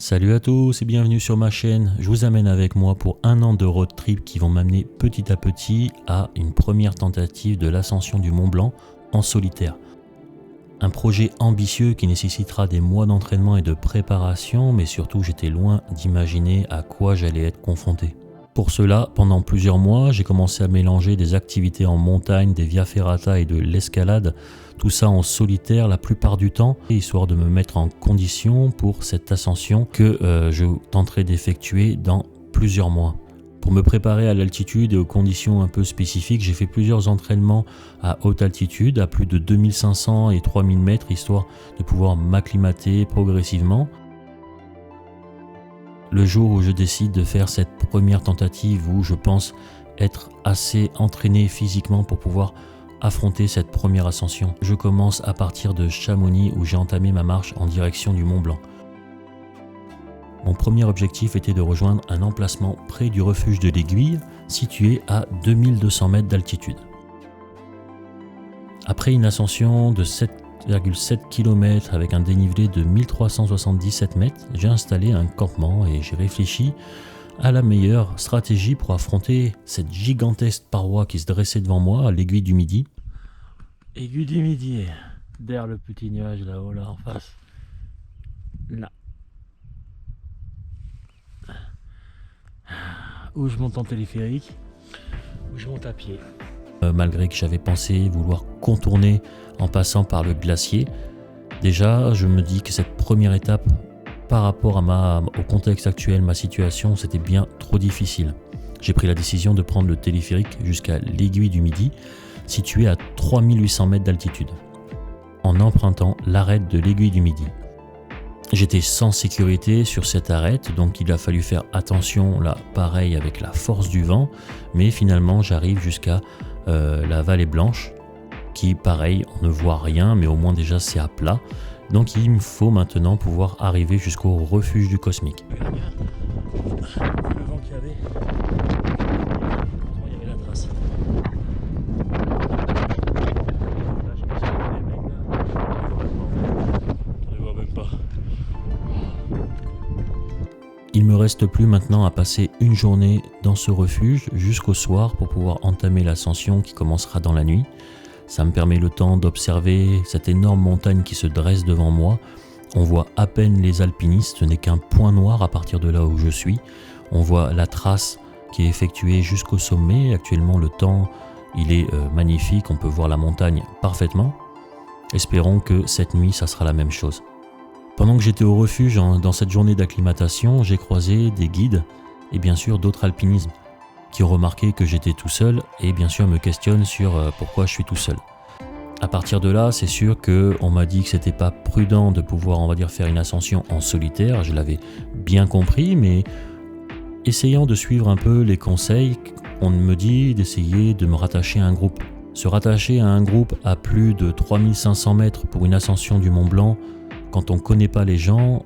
Salut à tous et bienvenue sur ma chaîne. Je vous amène avec moi pour un an de road trip qui vont m'amener petit à petit à une première tentative de l'ascension du Mont Blanc en solitaire. Un projet ambitieux qui nécessitera des mois d'entraînement et de préparation, mais surtout j'étais loin d'imaginer à quoi j'allais être confronté. Pour cela, pendant plusieurs mois, j'ai commencé à mélanger des activités en montagne, des via ferrata et de l'escalade, tout ça en solitaire la plupart du temps, histoire de me mettre en condition pour cette ascension que je tenterai d'effectuer dans plusieurs mois. Pour me préparer à l'altitude et aux conditions un peu spécifiques, j'ai fait plusieurs entraînements à haute altitude, à plus de 2500 et 3000 mètres, histoire de pouvoir m'acclimater progressivement. Le jour où je décide de faire cette première tentative où je pense être assez entraîné physiquement pour pouvoir affronter cette première ascension, je commence à partir de Chamonix où j'ai entamé ma marche en direction du Mont Blanc. Mon premier objectif était de rejoindre un emplacement près du refuge de l'Aiguille, situé à 2200 mètres d'altitude. Après une ascension de 7,7 km avec un dénivelé de 1377 mètres, j'ai installé un campement et j'ai réfléchi à la meilleure stratégie pour affronter cette gigantesque paroi qui se dressait devant moi à l'Aiguille du Midi. Aiguille du Midi, derrière le petit nuage là-haut, là en face. Là. Où je monte en téléphérique, où je monte à pied. Malgré que j'avais pensé vouloir contourner en passant par le glacier, déjà je me dis que cette première étape par rapport au contexte actuel, ma situation, c'était bien trop difficile. J'ai pris la décision de prendre le téléphérique jusqu'à l'Aiguille du Midi, située à 3800 mètres d'altitude, en empruntant l'arête de l'Aiguille du Midi. J'étais sans sécurité sur cette arête, donc il a fallu faire attention là, pareil avec la force du vent, mais finalement j'arrive jusqu'à la Vallée Blanche, qui pareil, on ne voit rien, mais au moins déjà c'est à plat. Donc il me faut maintenant pouvoir arriver jusqu'au refuge du Cosmique. Regarde bien, le vent qu'il y avait, il y avait la trace. Là, je sais pas si on voit les mecs là. On les voit même pas. Il me reste plus maintenant à passer une journée dans ce refuge jusqu'au soir pour pouvoir entamer l'ascension qui commencera dans la nuit. Ça me permet le temps d'observer cette énorme montagne qui se dresse devant moi. On voit à peine les alpinistes, ce n'est qu'un point noir à partir de là où je suis. On voit la trace qui est effectuée jusqu'au sommet. Actuellement, le temps, il est magnifique, on peut voir la montagne parfaitement. Espérons que cette nuit, ça sera la même chose. Pendant que j'étais au refuge, dans cette journée d'acclimatation, j'ai croisé des guides et bien sûr d'autres alpinistes qui ont remarqué que j'étais tout seul et bien sûr me questionnent sur pourquoi je suis tout seul. À partir de là, c'est sûr qu'on m'a dit que c'était pas prudent de pouvoir, on va dire, faire une ascension en solitaire. Je l'avais bien compris, mais essayant de suivre un peu les conseils, on me dit d'essayer de me rattacher à un groupe. Se rattacher à un groupe à plus de 3500 mètres pour une ascension du Mont Blanc, quand on ne connaît pas les gens,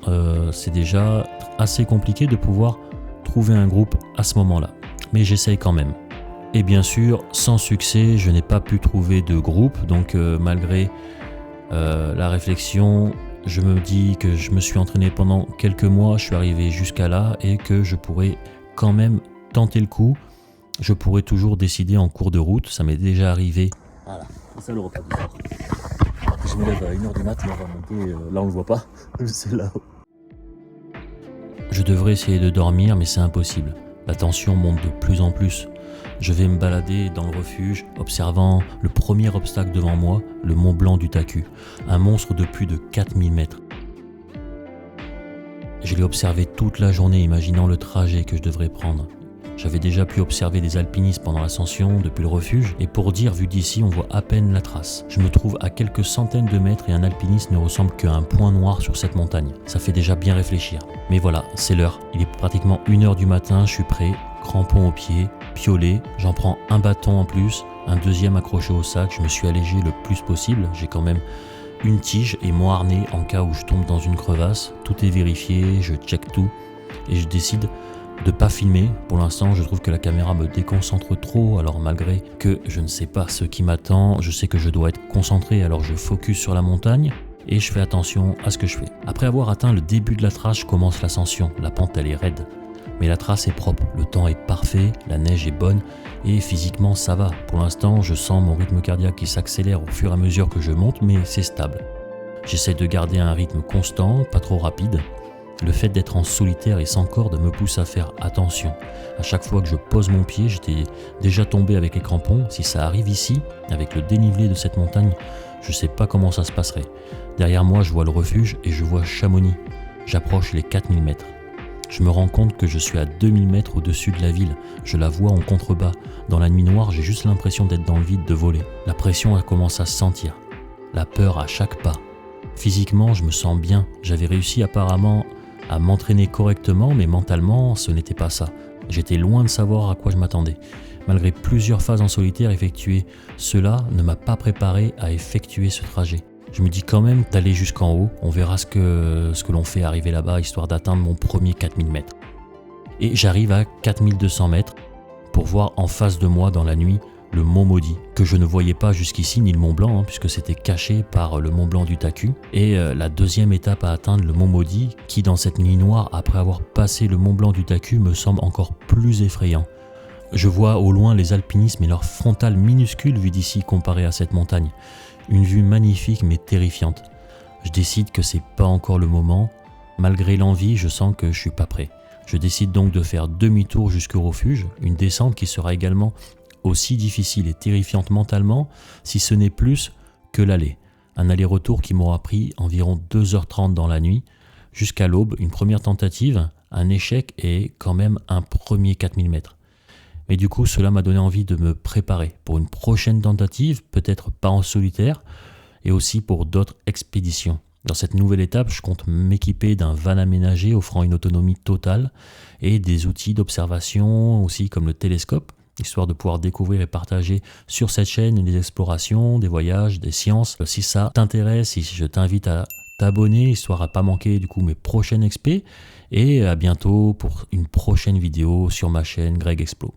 c'est déjà assez compliqué de pouvoir trouver un groupe à ce moment-là. Mais j'essaye quand même. Et bien sûr, sans succès, je n'ai pas pu trouver de groupe. Donc malgré la réflexion, je me dis que je me suis entraîné pendant quelques mois, je suis arrivé jusqu'à là et que je pourrais quand même tenter le coup. Je pourrais toujours décider en cours de route, ça m'est déjà arrivé. Voilà, c'est ça le repas du soir. Je me lève à 1h du matin, on va monter, là on ne le voit pas, c'est là-haut. Je devrais essayer de dormir, mais c'est impossible. La tension monte de plus en plus. Je vais me balader dans le refuge, observant le premier obstacle devant moi, le Mont Blanc du Taku, un monstre de plus de 4000 mètres. Je l'ai observé toute la journée, imaginant le trajet que je devrais prendre. J'avais déjà pu observer des alpinistes pendant l'ascension depuis le refuge, et pour dire, vu d'ici, on voit à peine la trace. Je me trouve à quelques centaines de mètres et un alpiniste ne ressemble qu'à un point noir sur cette montagne. Ça fait déjà bien réfléchir. Mais voilà, c'est l'heure. Il est pratiquement 1h du matin, je suis prêt, crampons aux pieds, piolet, j'en prends un bâton en plus, un deuxième accroché au sac, je me suis allégé le plus possible, j'ai quand même une tige et mon harnais en cas où je tombe dans une crevasse. Tout est vérifié, je check tout et je décide de pas filmer. Pour l'instant, je trouve que la caméra me déconcentre trop, alors malgré que je ne sais pas ce qui m'attend, je sais que je dois être concentré, alors je focus sur la montagne. et je fais attention à ce que je fais. Après avoir atteint le début de la trace, je commence l'ascension. La pente elle est raide, mais la trace est propre, le temps est parfait, la neige est bonne et physiquement ça va. Pour l'instant, je sens mon rythme cardiaque qui s'accélère au fur et à mesure que je monte, mais c'est stable. J'essaie de garder un rythme constant, pas trop rapide. Le fait d'être en solitaire et sans corde me pousse à faire attention. À chaque fois que je pose mon pied, j'étais déjà tombé avec les crampons. Si ça arrive ici, avec le dénivelé de cette montagne, je ne sais pas comment ça se passerait. Derrière moi, je vois le refuge et je vois Chamonix. J'approche les 4000 mètres. Je me rends compte que je suis à 2000 mètres au-dessus de la ville. Je la vois en contrebas. Dans la nuit noire, j'ai juste l'impression d'être dans le vide, de voler. La pression, elle commence à se sentir. La peur à chaque pas. Physiquement, je me sens bien. J'avais réussi apparemment à m'entraîner correctement, mais mentalement, ce n'était pas ça. J'étais loin de savoir à quoi je m'attendais. Malgré plusieurs phases en solitaire effectuées, cela ne m'a pas préparé à effectuer ce trajet. Je me dis quand même d'aller jusqu'en haut, on verra ce que l'on fait arriver là-bas, histoire d'atteindre mon premier 4000 mètres. Et j'arrive à 4200 mètres pour voir en face de moi dans la nuit le Mont Maudit, que je ne voyais pas jusqu'ici, ni le Mont Blanc, puisque c'était caché par le Mont Blanc du Taku. Et la deuxième étape à atteindre, le Mont Maudit, qui dans cette nuit noire, après avoir passé le Mont Blanc du Taku, me semble encore plus effrayant. Je vois au loin les alpinistes et leur frontal minuscule vu d'ici comparé à cette montagne. Une vue magnifique mais terrifiante. Je décide que c'est pas encore le moment. Malgré l'envie, je sens que je suis pas prêt. Je décide donc de faire demi-tour jusqu'au refuge, une descente qui sera également aussi difficile et terrifiante mentalement, si ce n'est plus que l'aller. Un aller-retour qui m'aura pris environ 2h30 dans la nuit, jusqu'à l'aube, une première tentative, un échec et quand même un premier 4000 mètres. Mais du coup, cela m'a donné envie de me préparer pour une prochaine tentative, peut-être pas en solitaire, et aussi pour d'autres expéditions. Dans cette nouvelle étape, je compte m'équiper d'un van aménagé offrant une autonomie totale et des outils d'observation aussi comme le télescope, histoire de pouvoir découvrir et partager sur cette chaîne des explorations, des voyages, des sciences. Si ça t'intéresse, je t'invite à t'abonner, histoire à pas manquer du coup mes prochaines expés. Et à bientôt pour une prochaine vidéo sur ma chaîne Greg Explo.